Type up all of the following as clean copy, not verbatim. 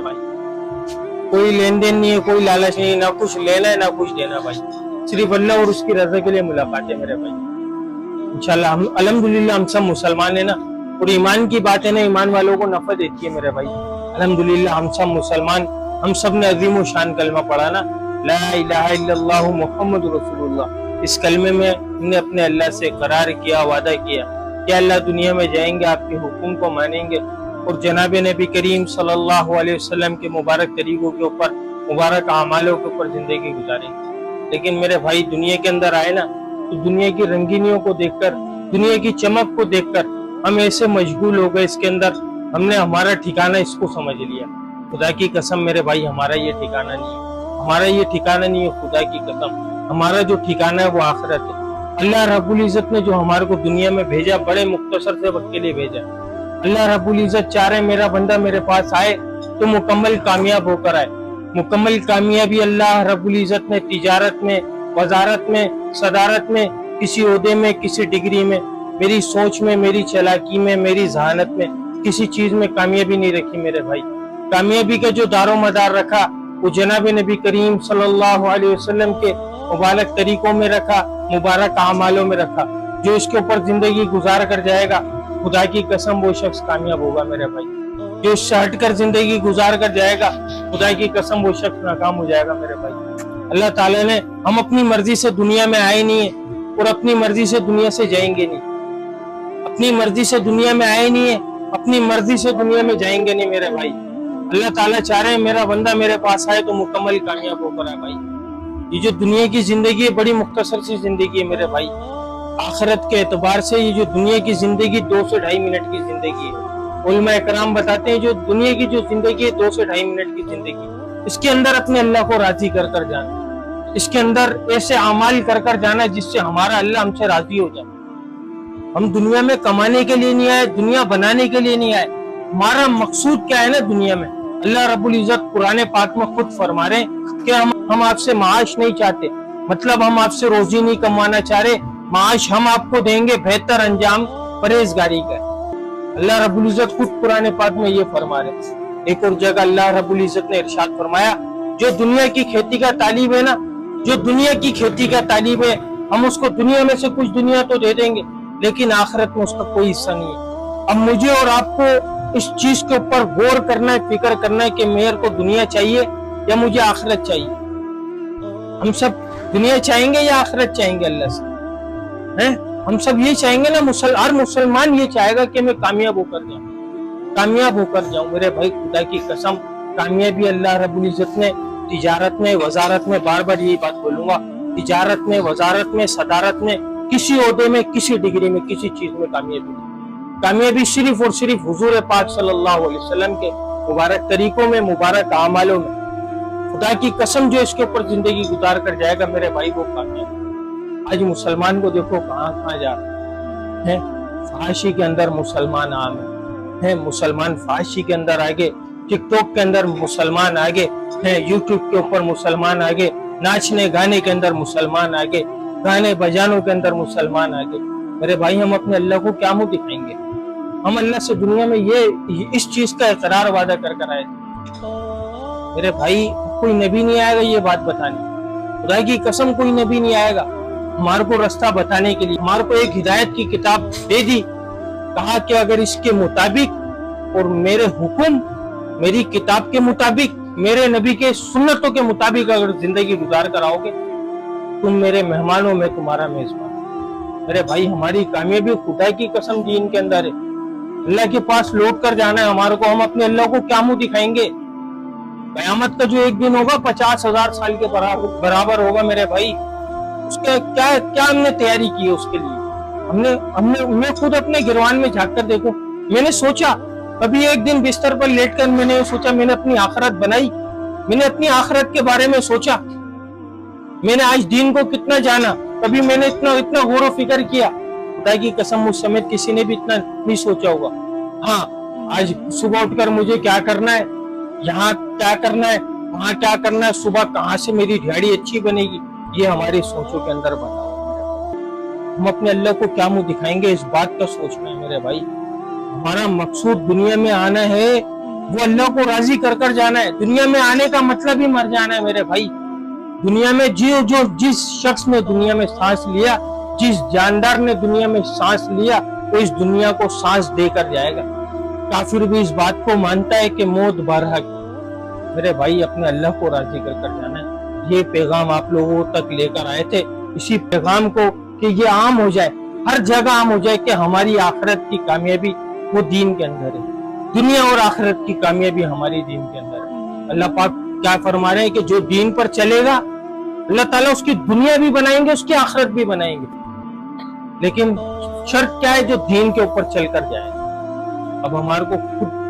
भाई कोई लेन देन नहीं है, कोई लालच नहीं, ना कुछ लेना है ना कुछ देना भाई, सिर्फ अल्लाह और उसकी रजा के लिए मुलाकात है मेरे भाई। इंशाल्लाह हम अल्हम्दुलिल्लाह हम सब मुसलमान है ना, और ईमान की बात है ना, ईमान वालों को नफा देती है मेरे भाई। अल्हम्दुलिल्लाह हम सब मुसलमान, हम सब ने अजीम व शान कलमा पढ़ा ना, ला इलाहा इल्लल्लाहु मुहम्मद रसूलुल्लाह। इस कलमे में हमने अपने अल्लाह से करार किया, वादा किया कि अल्लाह दुनिया में जाएंगे, आपके हुक्म को मानेंगे और जनाब नबी करीम सल्लल्लाहु अलैहि वसल्लम के मुबारक तरीकों के ऊपर, मुबारक अमालों के ऊपर जिंदगी गुजारेंगे। लेकिन मेरे भाई दुनिया के अंदर आए ना, तो दुनिया की रंगीनियों को देखकर, दुनिया की चमक को देखकर हम ऐसे मशगूल हो गए इसके अंदर, हमने हमारा ठिकाना इसको समझ लिया। खुदा की कसम मेरे भाई हमारा ये ठिकाना नहीं है, हमारा ये ठिकाना नहीं है। खुदा की कसम हमारा जो ठिकाना है वो आखिरत है। अल्लाह रब्बुल इज्जत ने जो हमारे को दुनिया में भेजा, बड़े मुख्तसर से वक्त के लिए भेजा। अल्लाह रब्बुल इज्जत चाह रहे मेरा बंदा मेरे पास आए तो मुकम्मल कामयाब होकर आए। मुकम्मल कामयाबी अल्लाह रब्बुल इज्जत ने तिजारत में, वजारत में, सदारत में, किसी ओहदे में, किसी डिग्री में, मेरी सोच में, मेरी चालाकी में, मेरी जहानत में, किसी चीज में कामयाबी नहीं रखी मेरे भाई। कामयाबी का जो दारो मदार रखा वो जनाब नबी करीम सल्लल्लाहु अलैहि वसल्लम के मुबारक तरीकों में रखा, मुबारक अमालों में रखा। जो इसके ऊपर जिंदगी गुजार कर जाएगा, खुदा की कसम वो शख्स कामयाब होगा मेरे भाई। जो इससे हटकर जिंदगी गुजार कर जाएगा, खुदा की कसम वो शख्स नाकाम हो जाएगा मेरे भाई। अल्लाह ताला ने, हम अपनी मर्जी से दुनिया में आए नहीं है और अपनी मर्जी से दुनिया से जाएंगे नहीं। अपनी मर्जी से दुनिया में आए नहीं है, अपनी मर्जी से दुनिया में जाएंगे नहीं मेरे भाई। अल्लाह ताला चाह रहे हैं मेरा बंदा मेरे पास आए तो मुकम्मल कामयाब होकर आए भाई। ये जो दुनिया की जिंदगी है बड़ी मुख्तसर सी जिंदगी है मेरे भाई। आखिरत के एतबार से ये जो दुनिया की जिंदगी 2 से 2.5 मिनट की जिंदगी है। उलमा इकराम बताते हैं जो दुनिया की जो जिंदगी है 2 से 2.5 मिनट की जिंदगी, इसके अंदर अपने अल्लाह को राजी कर कर जाना, इसके अंदर ऐसे अमाल कर कर जाना जिससे हमारा अल्लाह हमसे राजी हो जाए। हम दुनिया में कमाने के लिए नहीं आए, दुनिया बनाने के लिए नहीं आए। हमारा मकसूद क्या है ना दुनिया में, अल्लाह रब्बुल इज्जत कुरान पाक में खुद फरमा रहे कि हम आपसे माश नहीं चाहते, मतलब हम आपसे रोजी नहीं कमाना चाह रहे, माश हम आपको देंगे बेहतर अंजाम परहेजगारी का। अल्लाह रब्बुल इज्जत खुद कुरान पाक में ये फरमा रहे। एक और जगह अल्लाह रब्बुल इज्जत ने इरशाद फरमाया, जो दुनिया की खेती का तालिब है ना, जो दुनिया की खेती का तालिब है, हम उसको दुनिया में से कुछ दुनिया तो दे देंगे लेकिन आखिरत में उसका कोई हिस्सा नहीं है। अब मुझे और आपको इस चीज के ऊपर गौर करना है, फिक्र करना है कि मेरे को दुनिया चाहिए या मुझे आखिरत चाहिए। हम सब दुनिया चाहेंगे या आखिरत चाहेंगे अल्लाह से? हैं? हम सब ये चाहेंगे ना, हर मुसलमान ये चाहेगा कि मैं कामयाब होकर जाऊं, कामयाब होकर जाऊं मेरे भाई। खुदा की कसम कामयाबी अल्लाह रब्बुल इज्जत ने तिजारत में, वजारत में, बार बार यही बात बोलूंगा, तिजारत में, वजारत में, सदारत में, किसी ओहदे में, किसी डिग्री में, किसी चीज में कामयाबी नहीं। कामयाबी सिर्फ और सिर्फ हुजूर पाक सल्लल्लाहु अलैहि वसल्लम के मुबारक तरीकों में, मुबारक अमालों में। खुदा की कसम जो इसके ऊपर जिंदगी गुजार कर जाएगा मेरे भाई वो कामयाब। आज मुसलमान को देखो कहाँ कहाँ जा रहे हैं। फहाशी के अंदर मुसलमान आम है, मुसलमान फहाशी के अंदर आगे, टिकटॉक के अंदर मुसलमान आगे हैं, यूट्यूब के ऊपर मुसलमान आगे, नाचने गाने के अंदर मुसलमान आगे, गाने बजानों के अंदर मुसलमान आगे। मेरे भाई हम अपने अल्लाह को क्या मुंह दिखाएंगे? हम अल्लाह से दुनिया में ये इस चीज का इकरार वादा कर कर आए थे मेरे भाई। कोई नबी नहीं आएगा ये बात बताने, खुदा की कसम कोई नबी नहीं आएगा हमारे को रास्ता बताने के लिए। हमारे को एक हिदायत की किताब दे दी, कहा कि अगर इसके मुताबिक और मेरे हुक्म, मेरी किताब के मुताबिक, मेरे नबी के सुन्नतों के मुताबिक अगर जिंदगी गुजार कर आओगे तुम मेरे मेहमानों में तुम्हारा मेजबान। मेरे भाई हमारी कामयाबी खुदा की कसम दीन के अंदर है। अल्लाह के पास लौट कर जाना है हमारे को। हम अपने अल्लाह को क्या मुंह दिखाएंगे? कयामत का जो एक दिन होगा 50,000 साल के बराबर होगा मेरे भाई। उसके क्या क्या हमने तैयारी की है उसके लिए? हमने मैं खुद अपने गिरवान में झांक कर देखो, मैंने सोचा कभी एक दिन बिस्तर पर लेटकर मैंने सोचा, मैंने अपनी आखिरत बनाई, मैंने अपनी आखिरत के बारे में सोचा, मैंने आज दीन को कितना जाना, कभी मैंने इतना गौर फिक्र किया? खुदा की कसम मुझ समेत किसी ने भी इतना नहीं सोचा होगा। हाँ, आज सुबह उठकर मुझे क्या करना है, यहाँ क्या करना है, वहाँ क्या करना है, सुबह कहाँ से मेरी दिहाड़ी अच्छी बनेगी, ये हमारी सोचों के अंदर बना। हम अपने अल्लाह को क्या मुंह दिखाएंगे, इस बात का सोचना है मेरे भाई। हमारा मकसूद दुनिया में आना है वो अल्लाह को राजी कर कर जाना है। दुनिया में आने का मतलब ही मर जाना है मेरे भाई। दुनिया में जिस शख्स ने दुनिया में सांस लिया, जिस जानदार ने दुनिया में सांस लिया, वो इस दुनिया को सांस देकर जाएगा। काफिर भी इस बात को मानता है कि मौत बरहक। मेरे भाई अपने अल्लाह को राजी कर कर जाना है। ये पैगाम आप लोगों तक लेकर आए थे, इसी पैगाम को कि ये आम हो जाए, हर जगह आम हो जाए कि हमारी आखिरत की कामयाबी वो दीन के अंदर है। दुनिया और आखिरत की कामयाबी हमारी दीन के अंदर है। अल्लाह पाक क्या फरमा रहे हैं कि जो दीन पर चलेगा अल्लाह ताला उसकी दुनिया भी बनाएंगे, उसकी आखिरत भी बनाएंगे। लेकिन शर्त क्या है? जो दीन के ऊपर चलकर जाएगा। अब हमारे को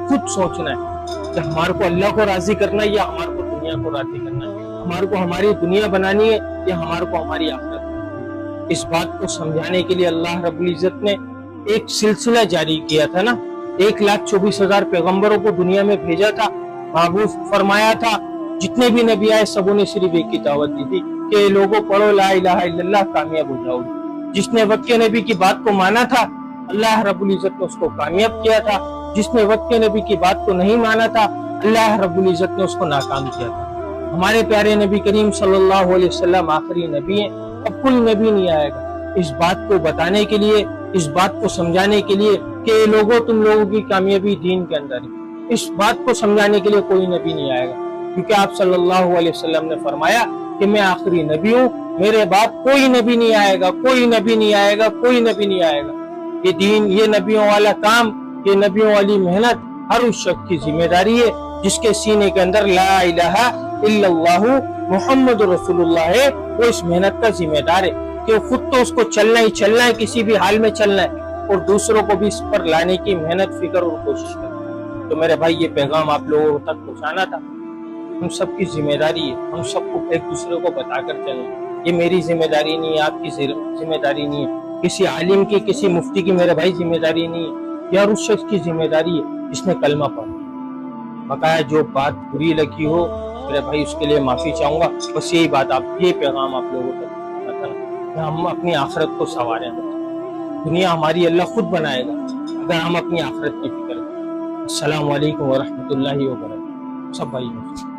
खुद सोचना है कि हमारे को अल्लाह को राजी करना है या हमारे को दुनिया को राजी करना है, हमारे को हमारी दुनिया बनानी है या हमारे को हमारी आखिरत। इस बात को समझाने के लिए अल्लाह रब्बुल इज्जत ने एक सिलसिला जारी किया था ना। 1,24,000 पैगंबरों को दुनिया में भेजा था। महबूब फरमाया था जितने भी नबी आए सबों ने सिर्फ एक की दावत दी थी कि लोगों पढ़ो ला इलाहा इल्लल्लाह, कामयाब हो जाओगे। जिसने वक्त के नबी की बात को माना था अल्लाह रब्बुल इज्जत ने उसको कामयाब किया था। जिसने वक्त के नबी की बात को नहीं माना था अल्लाह रब्बुल इज्जत ने उसको नाकाम किया था। हमारे प्यारे नबी करीम सल्लल्लाहु अलैहि वसल्लम आखिरी नबी हैं, अब कोई नबी नहीं आएगा। इस बात को बताने के लिए, इस बात को समझाने के लिए कि लोगों तुम लोगों की कामयाबी दीन के अंदर है, इस बात को समझाने के लिए कोई नबी नहीं आएगा। क्योंकि आप सल्लल्लाहु अलैहि वसल्लम ने फरमाया कि मैं आखिरी नबी हूँ, मेरे बाद कोई नबी नहीं आएगा, कोई नबी नहीं आएगा, कोई नबी नहीं आएगा। ये दीन, ये नबियों वाला काम, ये नबियों वाली मेहनत हर उस शख्स की जिम्मेदारी है जिसके सीने के अंदर ला इलाहा इल्लल्लाहु मुहम्मदुर रसूलुल्लाह है। वो इस मेहनत का जिम्मेदार है कि खुद तो उसको चलना ही चलना है, किसी भी हाल में चलना है, और दूसरों को भी इस पर लाने की मेहनत, फिक्र और कोशिश करना। तो मेरे भाई ये पैगाम आप लोगों तक पहुंचाना था। हम सबकी जिम्मेदारी है, हम सबको एक दूसरे को बताकर चलें। ये मेरी जिम्मेदारी नहीं है, आपकी जिम्मेदारी नहीं है, किसी आलिम की, किसी मुफ्ती की मेरे भाई जिम्मेदारी नहीं है, यार उस शख्स की जिम्मेदारी है जिसने कलमा पढ़ा। बकाया जो बात बुरी लगी हो मेरे भाई उसके लिए माफी चाहूंगा। बस यही बात, आप ये पैगाम आप लोगों तक बताना, हम अपनी आखिरत को संवारें। दुनिया हमारी अल्लाह खुद बनाएगा अगर हम अपनी आखिरत की फिक्र करें। अस्सलाम वालेकुम व रहमतुल्लाहि व बरकातहू। सब भाई